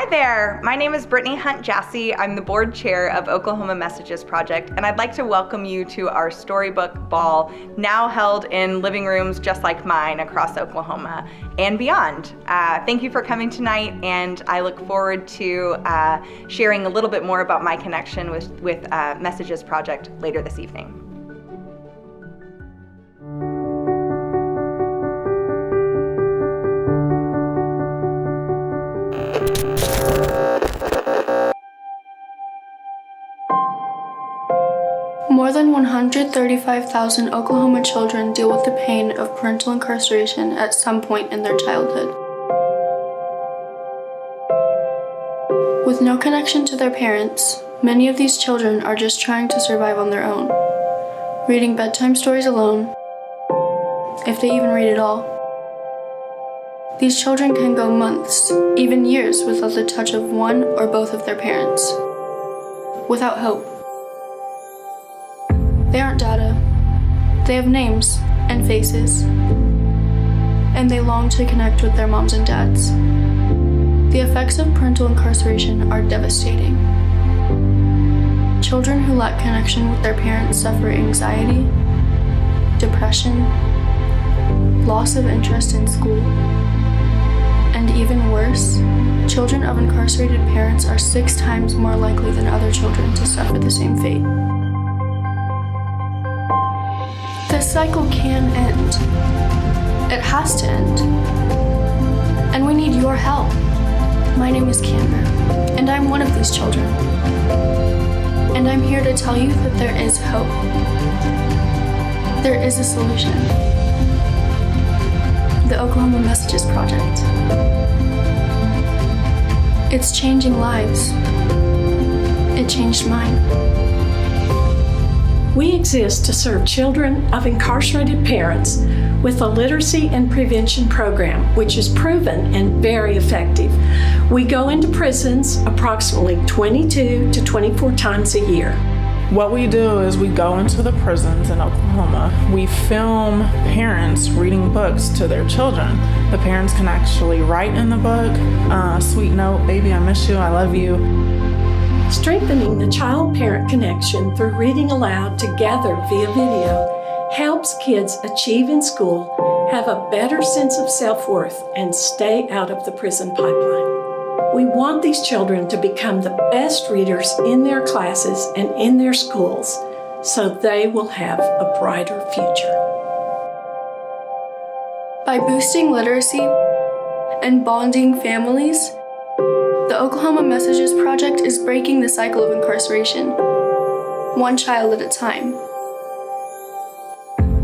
Hi there, my name is Brittany HUNT-JASSEY. I'm the board chair of Oklahoma Messages Project, and I'd like to welcome you to our Storybook Ball, now held in living rooms just like mine across Oklahoma and beyond. Thank you for coming tonight, and I look forward to sharing a little bit more about my connection with Messages Project later this evening. More than 135,000 Oklahoma children deal with the pain of parental incarceration at some point in their childhood. With no connection to their parents, many of these children are just trying to survive on their own, reading bedtime stories alone, if they even read at all. These children can go months, even years, without the touch of one or both of their parents, without hope. They aren't data. They have names and faces, and they long to connect with their moms and dads. The effects of parental incarceration are devastating. Children who lack connection with their parents suffer anxiety, depression, loss of interest in school, and even worse, children of incarcerated parents are 6 times more likely than other children to suffer the same fate. This cycle can end. It has to end. And we need your help. My name is Canberra, and I'm one of these children. And I'm here to tell you that there is hope. There is a solution. The Oklahoma Messages Project. It's changing lives. It changed mine. We exist to serve children of incarcerated parents with a literacy and prevention program, which is proven and very effective. We go into prisons approximately 22 to 24 times a year. What we do is we go into the prisons in Oklahoma. We film parents reading books to their children. The parents can actually write in the book, sweet note, baby, I miss you, I love you. Strengthening the child-parent connection through reading aloud together via video helps kids achieve in school, have a better sense of self-worth, and stay out of the prison pipeline. We want these children to become the best readers in their classes and in their schools, so they will have a brighter future. By boosting literacy and bonding families, the Oklahoma Messages Project is breaking the cycle of incarceration, one child at a time.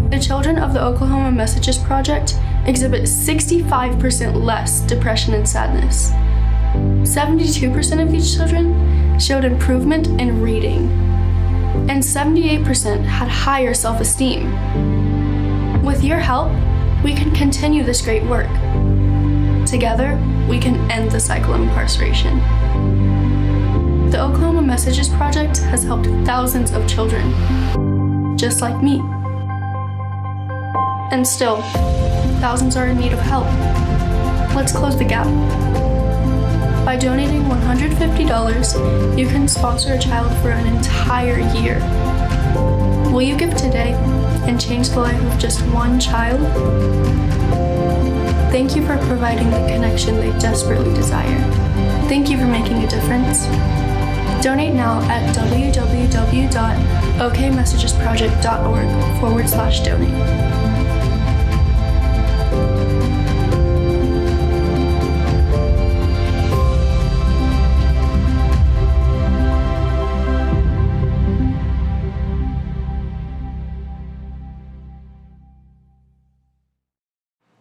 The children of the Oklahoma Messages Project exhibit 65% less depression and sadness. 72% of these children showed improvement in reading, and 78% had higher self-esteem. With your help, we can continue this great work. Together, we can end the cycle of incarceration. The Oklahoma Messages Project has helped thousands of children, just like me. And still, thousands are in need of help. Let's close the gap. By donating $150, you can sponsor a child for an entire year. Will you give today and change the life of just one child? Thank you for providing the connection they desperately desire. Thank you for making a difference. Donate now at www.okmessagesproject.org/donate.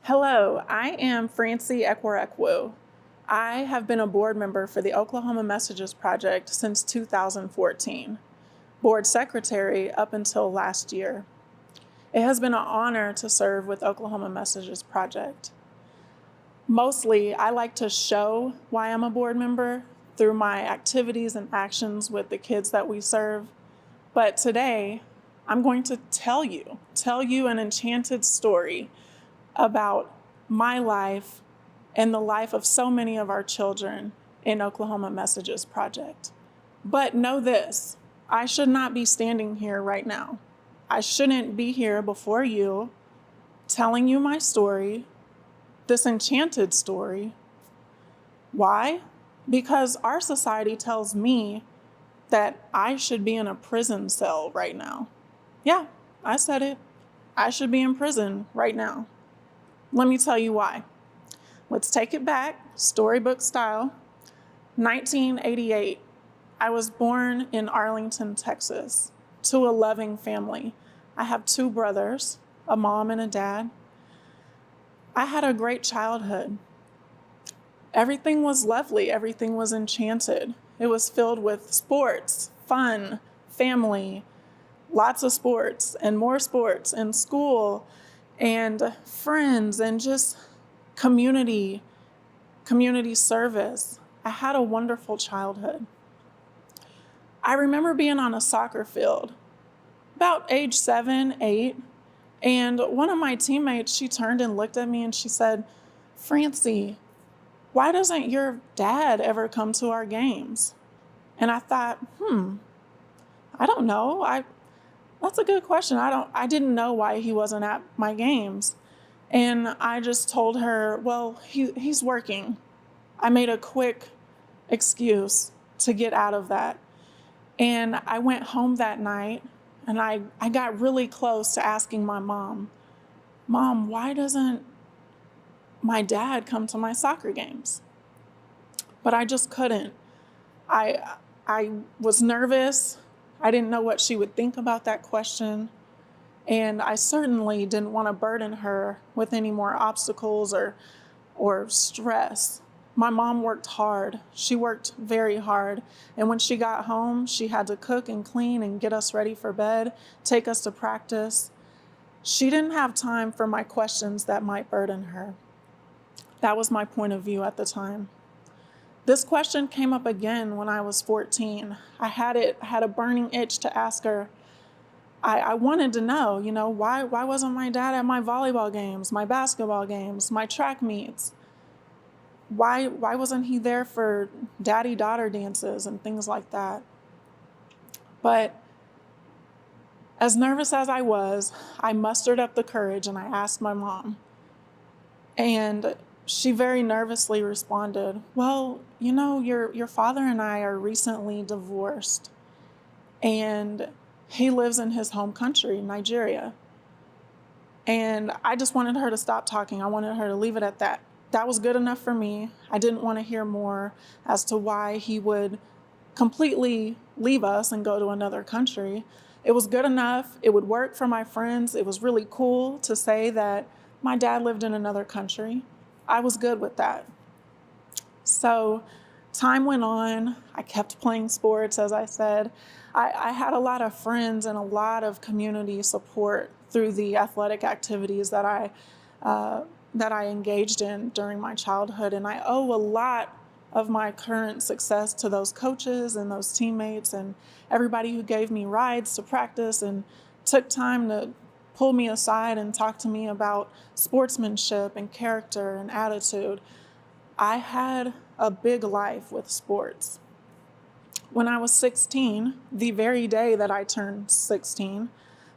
Hello, I am FRANCIE EKWEREKWU. I have been a board member for the Oklahoma Messages Project since 2014, board secretary up until last year. It has been an honor to serve with Oklahoma Messages Project. Mostly, I like to show why I'm a board member through my activities and actions with the kids that we serve. But today, I'm going to tell you an enchanted story about my life and the life of so many of our children in Oklahoma Messages Project. But know this, I should not be standing here right now. I shouldn't be here before you telling you my story, this enchanted story. Why? Because our society tells me that I should be in a prison cell right now. Yeah, I said it. I should be in prison right now. Let me tell you why. Let's take it back, storybook style. 1988, I was born in Arlington, Texas, to a loving family. I have 2 brothers, a mom and a dad. I had a great childhood. Everything was lovely. Everything was enchanted. It was filled with sports, fun, family, lots of sports and more sports, and school and friends and just community service. I had a wonderful childhood. I remember being on a soccer field about age 7, 8, and one of my teammates, she turned and looked at me and she said, "Francie, why doesn't your dad ever come to our games?" And I thought, I don't know. That's a good question. I didn't know why he wasn't at my games. And I just told her, well, he's working. I made a quick excuse to get out of that. And I went home that night and I got really close to asking my mom, why doesn't my dad come to my soccer games? But I just couldn't. I was nervous. I didn't know what she would think about that question. And I certainly didn't want to burden her with any more obstacles or stress. My mom worked hard. She worked very hard. And when she got home, she had to cook and clean and get us ready for bed, take us to practice. She didn't have time for my questions that might burden her. That was my point of view at the time. This question came up again when I was 14. I had a burning itch to ask her. I wanted to know, why wasn't my dad at my volleyball games, my basketball games, my track meets? Why wasn't he there for daddy-daughter dances and things like that? But as nervous as I was, I mustered up the courage and I asked my mom. And she very nervously responded, well, your father and I are recently divorced. And he lives in his home country, Nigeria. And I just wanted her to stop talking. I wanted her to leave it at that. That was good enough for me. I didn't want to hear more as to why he would completely leave us and go to another country. It was good enough. It would work for my friends. It was really cool to say that my dad lived in another country. I was good with that. So time went on. I kept playing sports, as I said. I had a lot of friends and a lot of community support through the athletic activities that I engaged in during my childhood. And I owe a lot of my current success to those coaches and those teammates and everybody who gave me rides to practice and took time to pull me aside and talk to me about sportsmanship and character and attitude. I had a big life with sports. When I was 16, the very day that I turned 16,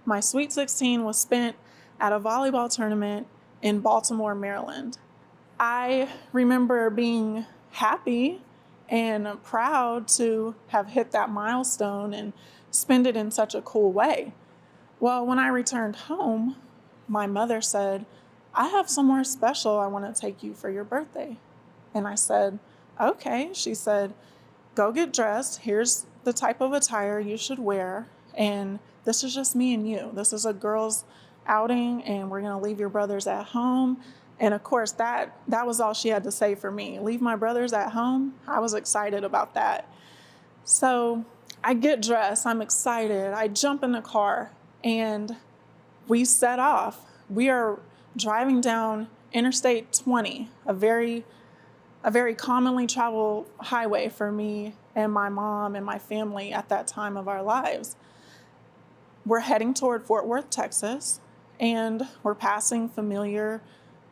my Sweet 16 was spent at a volleyball tournament in Baltimore, Maryland. I remember being happy and proud to have hit that milestone and spend it in such a cool way. Well, when I returned home, my mother said, "I have somewhere special I want to take you for your birthday." And I said, "Okay." She said, "Go get dressed. Here's the type of attire you should wear. And this is just me and you. This is a girls' outing, and we're going to leave your brothers at home." And of course, that was all she had to say for me. Leave my brothers at home? I was excited about that. So I get dressed. I'm excited. I jump in the car, and we set off. We are driving down Interstate 20, a very commonly traveled highway for me and my mom and my family at that time of our lives. We're heading toward Fort Worth, Texas, and we're passing familiar,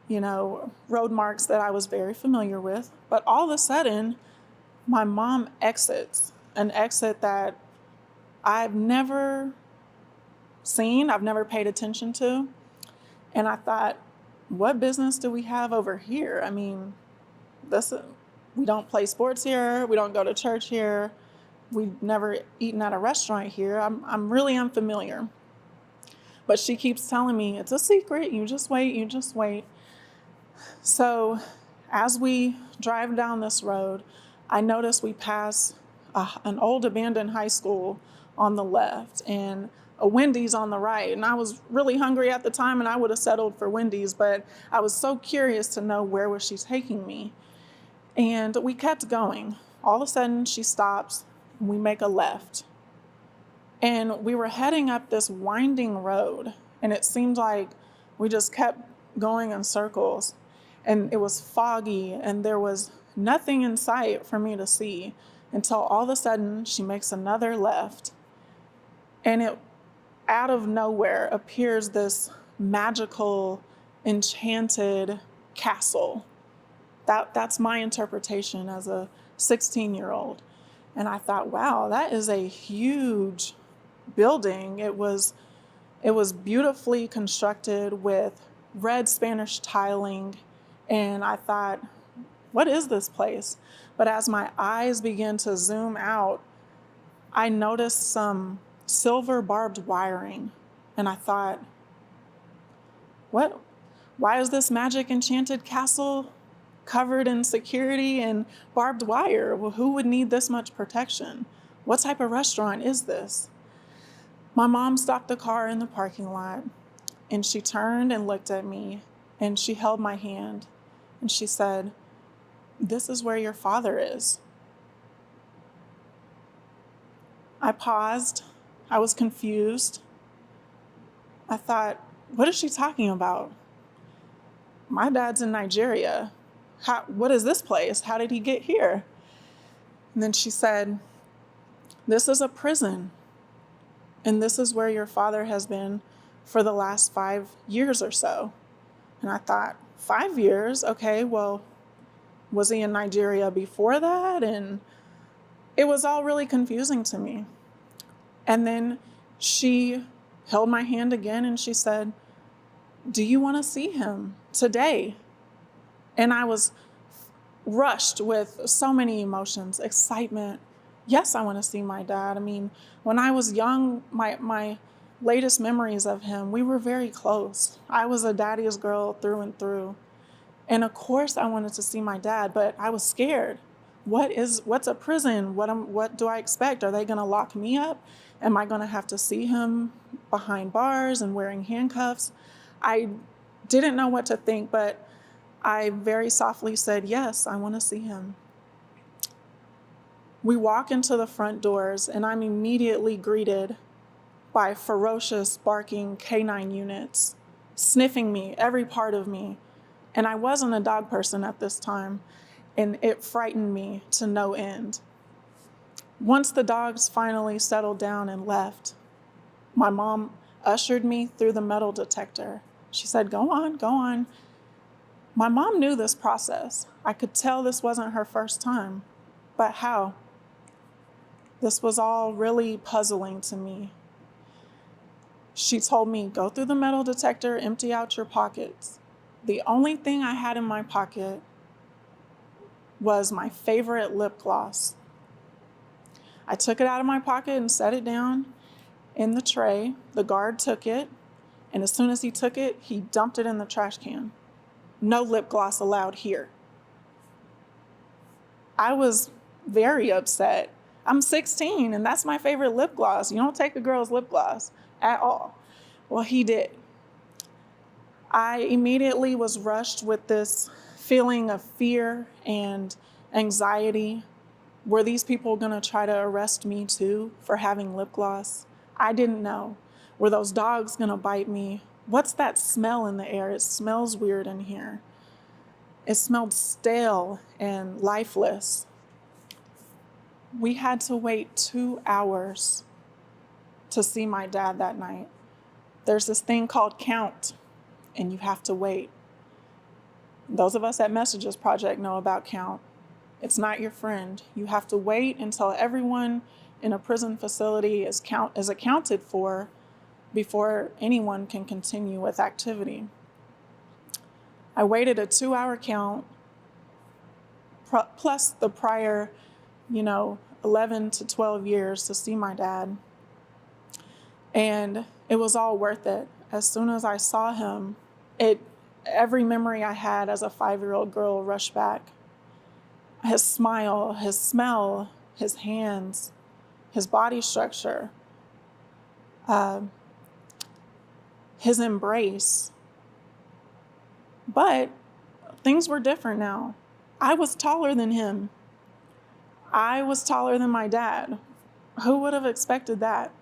road marks that I was very familiar with. But all of a sudden, my mom exits, an exit that I've never seen, I've never paid attention to. And I thought, what business do we have over here? I mean, we don't play sports here. We don't go to church here. We've never eaten at a restaurant here. I'm really unfamiliar. But she keeps telling me, it's a secret. You just wait, you just wait. So as we drive down this road, I notice we pass an old abandoned high school on the left and a Wendy's on the right. And I was really hungry at the time and I would have settled for Wendy's, but I was so curious to know where was she taking me. And we kept going. All of a sudden she stops and we make a left. And we were heading up this winding road and it seemed like we just kept going in circles. And it was foggy and there was nothing in sight for me to see until all of a sudden she makes another left. And it out of nowhere appears this magical, enchanted castle. That's my interpretation as a 16-year-old. And I thought, wow, that is a huge building. It was beautifully constructed with red Spanish tiling. And I thought, what is this place? But as my eyes began to zoom out, I noticed some silver barbed wiring. And I thought, what? Why is this magic enchanted castle covered in security and barbed wire? Well, who would need this much protection? What type of restaurant is this? My mom stopped the car in the parking lot and she turned and looked at me and she held my hand and she said, "This is where your father is." I paused. I was confused. I thought, what is she talking about? My dad's in Nigeria. What is this place? How did he get here? And then she said, "This is a prison. And this is where your father has been for the last 5 years or so." And I thought, 5 years? Okay, well, was he in Nigeria before that? And it was all really confusing to me. And then she held my hand again and she said, "Do you want to see him today?" And I was rushed with so many emotions, excitement. Yes, I want to see my dad. I mean, when I was young, my latest memories of him, we were very close. I was a daddy's girl through and through. And of course I wanted to see my dad, but I was scared. What's a prison? What do I expect? Are they going to lock me up? Am I going to have to see him behind bars and wearing handcuffs? I didn't know what to think, but I very softly said, yes, I want to see him. We walk into the front doors and I'm immediately greeted by ferocious barking canine units, sniffing me, every part of me. And I wasn't a dog person at this time, and it frightened me to no end. Once the dogs finally settled down and left, my mom ushered me through the metal detector. She said, "Go on, go on." My mom knew this process. I could tell this wasn't her first time, but how? This was all really puzzling to me. She told me, "Go through the metal detector, empty out your pockets." The only thing I had in my pocket was my favorite lip gloss. I took it out of my pocket and set it down in the tray. The guard took it, and as soon as he took it, he dumped it in the trash can. No lip gloss allowed here. I was very upset. I'm 16, and that's my favorite lip gloss. You don't take a girl's lip gloss at all. Well, he did. I immediately was rushed with this feeling of fear and anxiety. Were these people going to try to arrest me too for having lip gloss? I didn't know. Were those dogs going to bite me? What's that smell in the air? It smells weird in here. It smelled stale and lifeless. We had to wait 2 hours to see my dad that night. There's this thing called count, and you have to wait. Those of us at Messages Project know about count. It's not your friend. You have to wait until everyone in a prison facility is accounted for before anyone can continue with activity. I waited a 2-hour count plus the prior, 11 to 12 years to see my dad. And it was all worth it. As soon as I saw him, every memory I had as a 5-year-old girl rushed back. His smile, his smell, his hands, his body structure, his embrace. But things were different now. I was taller than him. I was taller than my dad. Who would have expected that?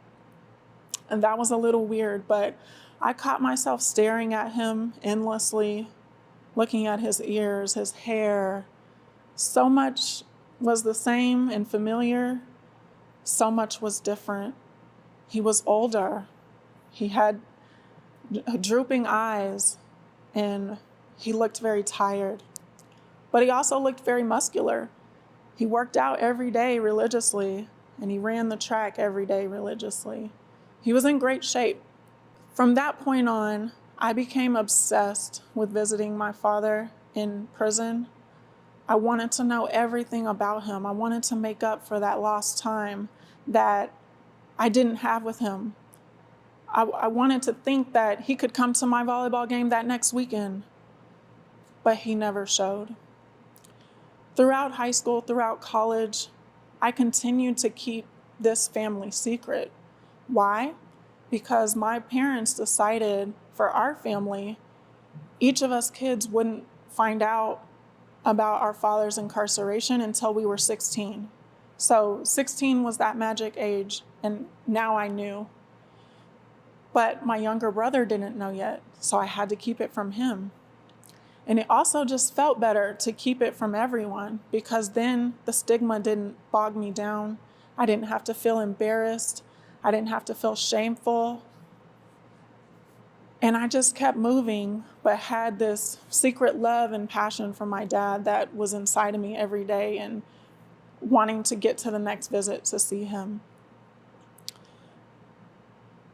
And that was a little weird, but I caught myself staring at him endlessly, looking at his ears, his hair. So much was the same and familiar. So much was different. He was older. He had drooping eyes, and he looked very tired. But he also looked very muscular. He worked out every day religiously, and he ran the track every day religiously. He was in great shape. From that point on, I became obsessed with visiting my father in prison. I wanted to know everything about him. I wanted to make up for that lost time that I didn't have with him. I wanted to think that he could come to my volleyball game that next weekend, but he never showed. Throughout high school, throughout college, I continued to keep this family secret. Why? Because my parents decided for our family, each of us kids wouldn't find out about our father's incarceration until we were 16. So 16 was that magic age, and now I knew. But my younger brother didn't know yet, so I had to keep it from him. And it also just felt better to keep it from everyone, because then the stigma didn't bog me down. I didn't have to feel embarrassed. I didn't have to feel shameful. And I just kept moving, but had this secret love and passion for my dad that was inside of me every day and wanting to get to the next visit to see him.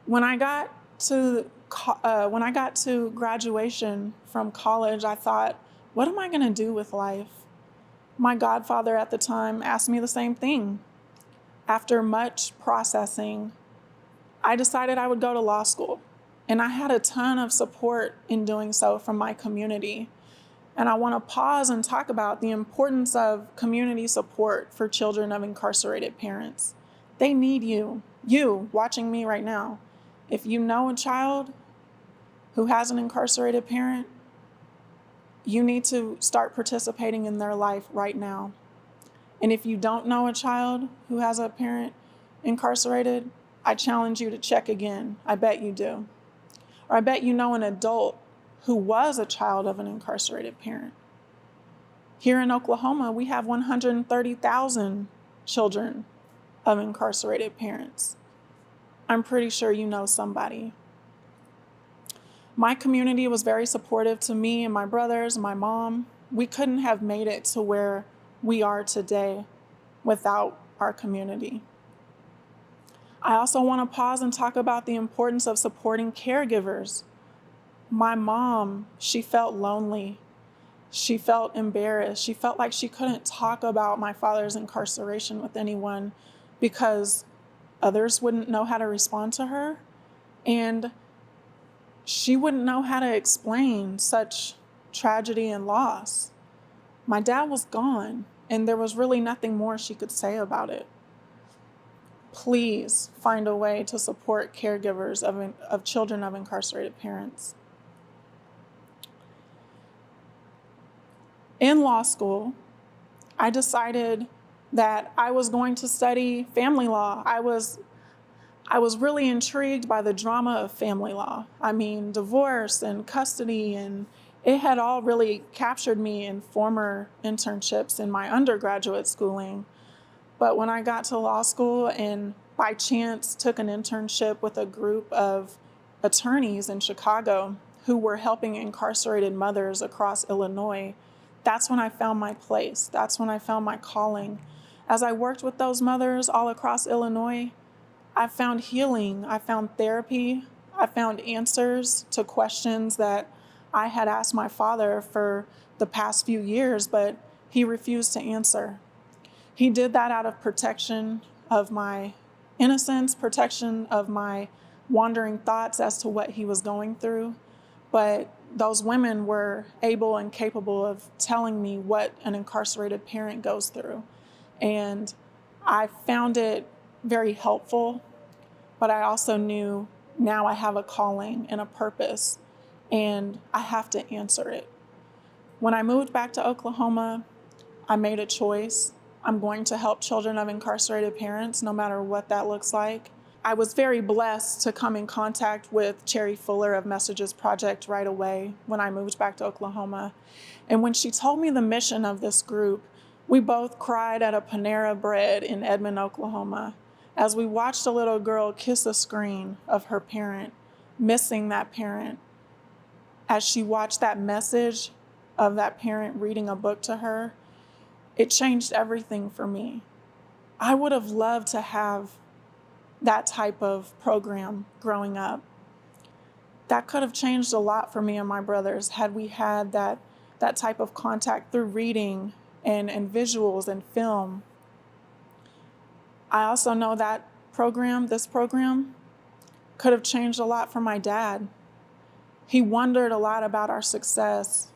When I got to graduation from college, I thought, what am I going to do with life? My godfather at the time asked me the same thing. After much processing, I decided I would go to law school. And I had a ton of support in doing so from my community. And I want to pause and talk about the importance of community support for children of incarcerated parents. They need you watching me right now. If you know a child who has an incarcerated parent, you need to start participating in their life right now. And if you don't know a child who has a parent incarcerated, I challenge you to check again. I bet you do. Or I bet you know an adult who was a child of an incarcerated parent. Here in Oklahoma, we have 130,000 children of incarcerated parents. I'm pretty sure you know somebody. My community was very supportive to me and my brothers, my mom. We couldn't have made it to where we are today without our community. I also want to pause and talk about the importance of supporting caregivers. My mom, she felt lonely. She felt embarrassed. She felt like she couldn't talk about my father's incarceration with anyone because others wouldn't know how to respond to her. And she wouldn't know how to explain such tragedy and loss. My dad was gone, and there was really nothing more she could say about it. Please find a way to support caregivers of children of incarcerated parents. In law school, I decided that I was going to study family law. I was really intrigued by the drama of family law. I mean, divorce and custody, and it had all really captured me in former internships in my undergraduate schooling. But when I got to law school and by chance took an internship with a group of attorneys in Chicago who were helping incarcerated mothers across Illinois, that's when I found my place. That's when I found my calling. As I worked with those mothers all across Illinois, I found healing, I found therapy, I found answers to questions that I had asked my father for the past few years, but he refused to answer. He did that out of protection of my innocence, protection of my wandering thoughts as to what he was going through. But those women were able and capable of telling me what an incarcerated parent goes through. And I found it very helpful, but I also knew now I have a calling and a purpose, and I have to answer it. When I moved back to Oklahoma, I made a choice. I'm going to help children of incarcerated parents, no matter what that looks like. I was very blessed to come in contact with Cheri Fuller of Messages Project right away when I moved back to Oklahoma. And when she told me the mission of this group, we both cried at a Panera Bread in Edmond, Oklahoma, as we watched a little girl kiss a screen of her parent, missing that parent. As she watched that message of that parent reading a book to her, it changed everything for me. I would have loved to have that type of program growing up. That could have changed a lot for me and my brothers had we had that type of contact through reading and visuals and film. I also know that this program could have changed a lot for my dad. He wondered a lot about our success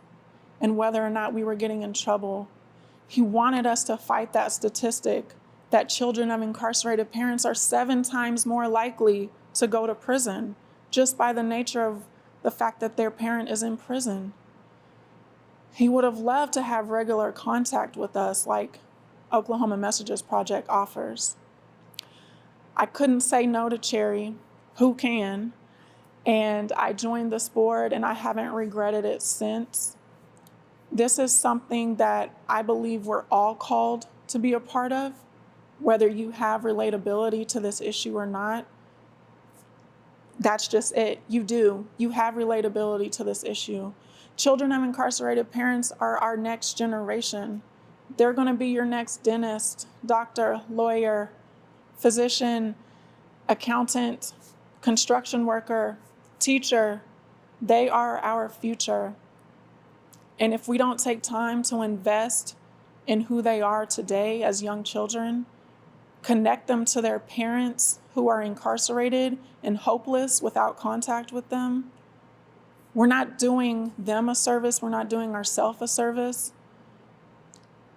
and whether or not we were getting in trouble. He wanted us to fight that statistic that children of incarcerated parents are 7 times more likely to go to prison just by the nature of the fact that their parent is in prison. He would have loved to have regular contact with us like Oklahoma Messages Project offers. I couldn't say no to Cheri, who can? And I joined this board and I haven't regretted it since. This is something that I believe we're all called to be a part of, whether you have relatability to this issue or not. That's just it. You do. You have relatability to this issue. Children of incarcerated parents are our next generation. They're going to be your next dentist, doctor, lawyer, physician, accountant, construction worker, teacher. They are our future. And if we don't take time to invest in who they are today as young children, connect them to their parents who are incarcerated and hopeless without contact with them, we're not doing them a service, we're not doing ourselves a service.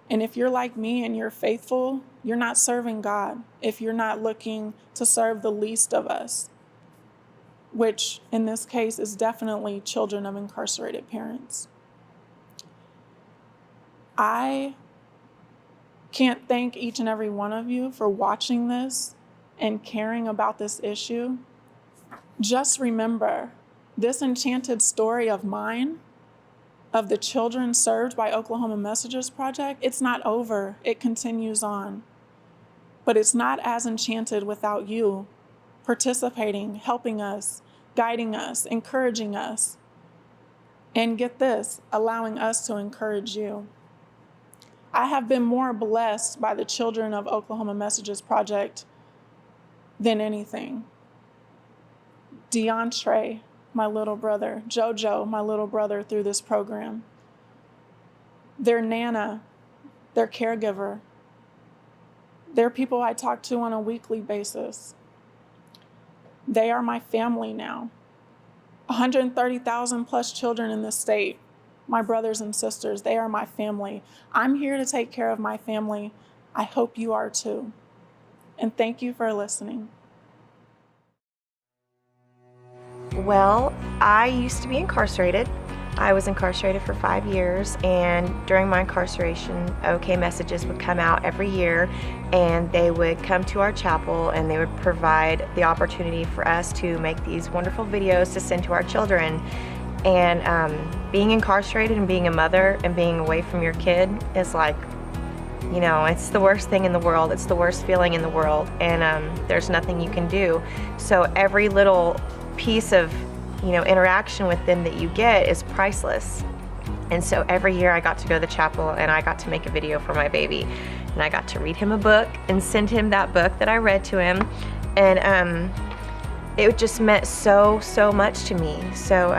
And if you're like me and you're faithful, you're not serving God if you're not looking to serve the least of us, which in this case is definitely children of incarcerated parents. I can't thank each and every one of you for watching this and caring about this issue. Just remember, this enchanted story of mine, of the children served by Oklahoma Messages Project, it's not over. It continues on. But it's not as enchanted without you participating, helping us, guiding us, encouraging us. And get this, allowing us to encourage you. I have been more blessed by the children of Oklahoma Messages Project than anything. DeAndre, my little brother, JoJo, my little brother through this program. Their Nana, their caregiver. They're people I talk to on a weekly basis. They are my family now. 130,000 plus children in this state. My brothers and sisters, they are my family. I'm here to take care of my family. I hope you are too. And thank you for listening. Well, I used to be incarcerated. I was incarcerated for 5 years, and during my incarceration, OK Messages would come out every year, and they would come to our chapel and they would provide the opportunity for us to make these wonderful videos to send to our children. And being incarcerated and being a mother and being away from your kid is like, you know, it's the worst thing in the world. It's the worst feeling in the world, and there's nothing you can do. So every little piece of, you know, interaction with them that you get is priceless. And so every year I got to go to the chapel and I got to make a video for my baby. And I got to read him a book and send him that book that I read to him. And it just meant so much to me. So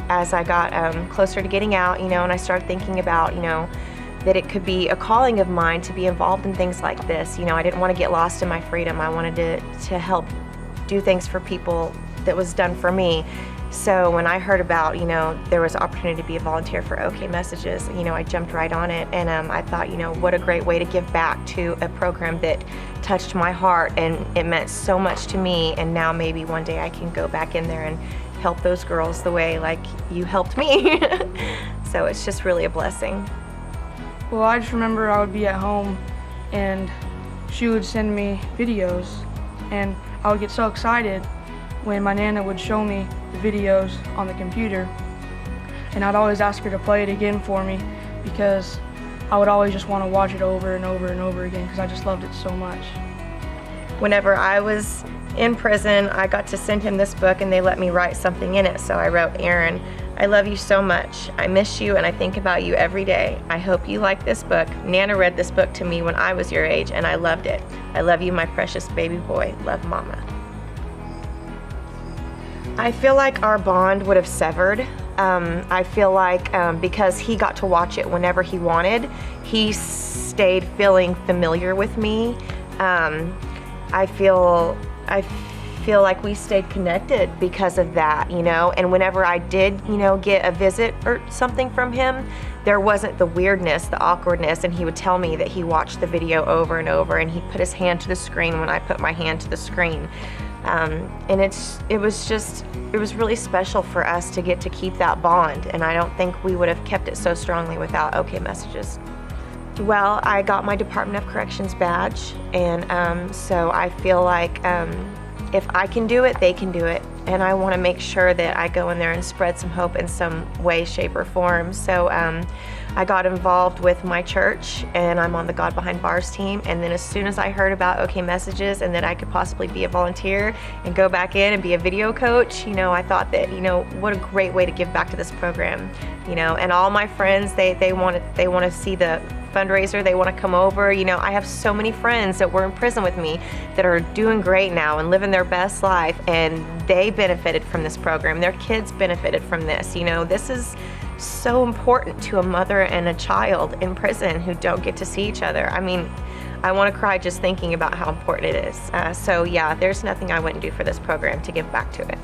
as I got closer to getting out, and I started thinking about, that it could be a calling of mine to be involved in things like this. I didn't want to get lost in my freedom. I wanted to help do things for people that was done for me. So when I heard about, there was an opportunity to be a volunteer for OK Messages, I jumped right on it. And I thought, what a great way to give back to a program that touched my heart, and it meant so much to me. And now maybe one day I can go back in there and help those girls the way like you helped me. So it's just really a blessing. Well, I just remember I would be at home and she would send me videos, and I would get so excited when my Nana would show me the videos on the computer, and I'd always ask her to play it again for me because I would always just want to watch it over and over and over again because I just loved it so much. Whenever I was in prison, I got to send him this book and they let me write something in it. So I wrote, "Aaron, I love you so much. I miss you and I think about you every day. I hope you like this book. Nana read this book to me when I was your age and I loved it. I love you, my precious baby boy. Love, Mama." I feel like our bond would have severed. I feel like because he got to watch it whenever he wanted, he stayed feeling familiar with me. I feel like we stayed connected because of that, and whenever I did, get a visit or something from him, there wasn't the weirdness, the awkwardness, and he would tell me that he watched the video over and over, and he put his hand to the screen when I put my hand to the screen. And it was really special for us to get to keep that bond, and I don't think we would have kept it so strongly without OK Messages. Well, I got my Department of Corrections badge, and so I feel like if I can do it, they can do it. And I want to make sure that I go in there and spread some hope in some way, shape, or form. So I got involved with my church, and I'm on the God Behind Bars team. And then as soon as I heard about OK Messages and that I could possibly be a volunteer and go back in and be a video coach, I thought that, what a great way to give back to this program. And all my friends, they want to see the fundraiser, they want to come over. I have so many friends that were in prison with me that are doing great now and living their best life, and they benefited from this program. Their kids benefited from this. This is so important to a mother and a child in prison who don't get to see each other. I mean, I want to cry just thinking about how important it is. So yeah, there's nothing I wouldn't do for this program to give back to it.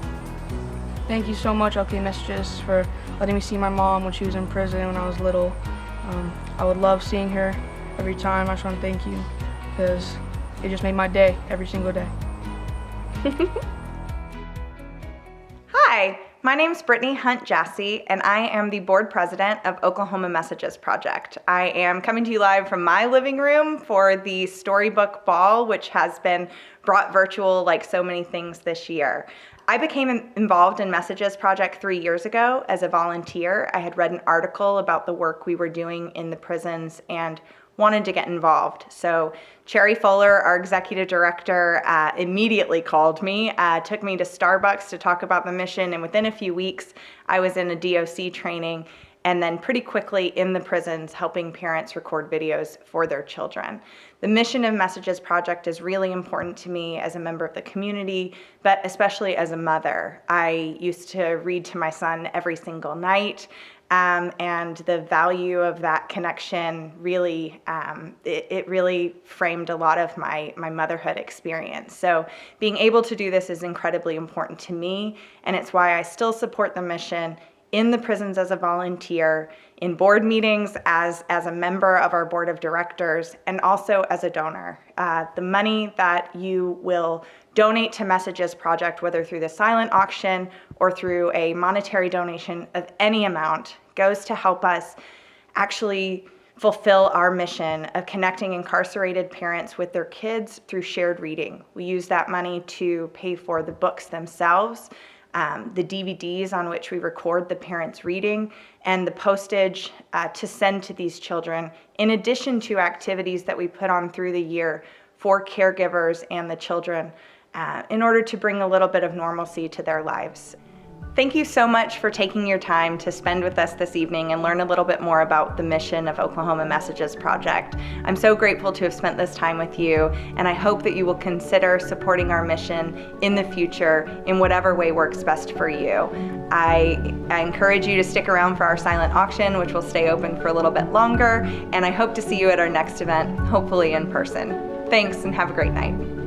Thank you so much, OK Messages, for letting me see my mom when she was in prison when I was little. I would love seeing her every time. I just want to thank you because it just made my day every single day. Hi, my name's Brittany HUNT-JASSEY, and I am the board president of Oklahoma Messages Project. I am coming to you live from my living room for the Storybook Ball, which has been brought virtual like so many things this year. I became involved in Messages Project 3 years ago as a volunteer. I had read an article about the work we were doing in the prisons and wanted to get involved. So Cheri, our executive director, immediately called me, took me to Starbucks to talk about the mission, and within a few weeks, I was in a DOC training, and then pretty quickly in the prisons helping parents record videos for their children. The mission of Messages Project is really important to me as a member of the community, but especially as a mother. I used to read to my son every single night, and the value of that connection really, it really framed a lot of my motherhood experience. So being able to do this is incredibly important to me, and it's why I still support the mission in the prisons as a volunteer, in board meetings as a member of our board of directors, and also as a donor. The money that you will donate to Messages Project, whether through the silent auction or through a monetary donation of any amount, goes to help us actually fulfill our mission of connecting incarcerated parents with their kids through shared reading. We use that money to pay for the books themselves, the DVDs on which we record the parents' reading, and the postage to send to these children, in addition to activities that we put on through the year for caregivers and the children in order to bring a little bit of normalcy to their lives. Thank you so much for taking your time to spend with us this evening and learn a little bit more about the mission of Oklahoma Messages Project. I'm so grateful to have spent this time with you, and I hope that you will consider supporting our mission in the future in whatever way works best for you. I encourage you to stick around for our silent auction, which will stay open for a little bit longer, and I hope to see you at our next event, hopefully in person. Thanks, and have a great night.